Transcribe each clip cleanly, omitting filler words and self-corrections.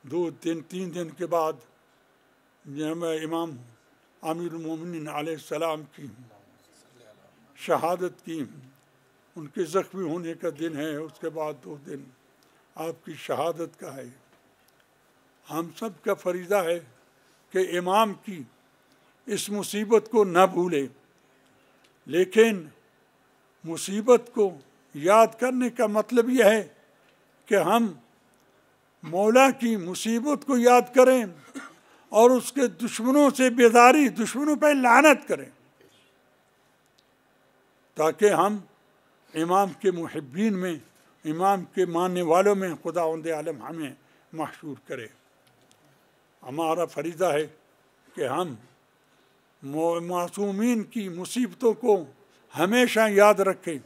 تین دن کے بعد جب امام امیر المومنین علیہ السلام کی شہادت کی، ان کے زخمی ہونے کا دن ہے، اس کے بعد 2 دن آپ کی شہادت کا ہے۔ ہم سب کا فریضہ ہے کہ امام کی اس مصیبت کو نہ بھولے، لیکن مصیبت کو یاد کرنے کا مطلب یہ ہے کہ ہم مولا کی مصیبت کو یاد کریں اور اس کے دشمنوں سے بیداری، دشمنوں پہ لعنت کریں، تاکہ ہم امام کے محبین میں، امام کے ماننے والوں میں خداوند عالم ہمیں محشور کرے۔ ہمارا فریضہ ہے کہ ہم معصومین کی مصیبتوں کو ہمیشہ یاد رکھیں۔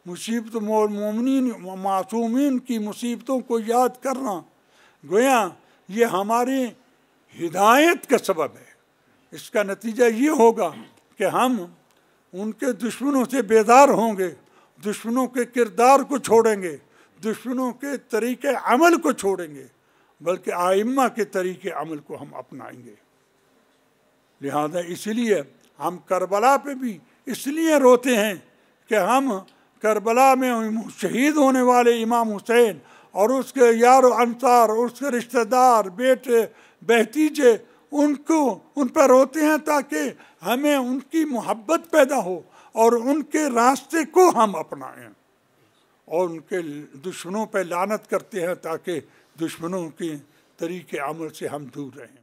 مومنین معصومین کی مصیبتوں کو یاد کرنا گویا یہ ہماری ہدایت کا سبب ہے۔ اس کا نتیجہ یہ ہوگا کہ ہم ان کے دشمنوں سے بیدار ہوں گے، دشمنوں کے کردار کو چھوڑیں گے، دشمنوں کے طریقے عمل کو چھوڑیں گے، بلکہ ائمہ کے طریقے عمل کو ہم اپنائیں گے۔ لہذا اسی لیے ہم کربلا پہ بھی اس لیے روتے ہیں کہ ہم کربلا میں شہید ہونے والے امام حسین اور اس کے یار و انصار اور اس کے رشتہ دار، بیٹے، بھتیجے، ان پر روتے ہیں تاکہ ہمیں ان کی محبت پیدا ہو اور ان کے راستے کو ہم اپنائیں، اور ان کے دشمنوں پہ لعنت کرتے ہیں تاکہ دشمنوں کے طریقے عمل سے ہم دور رہیں۔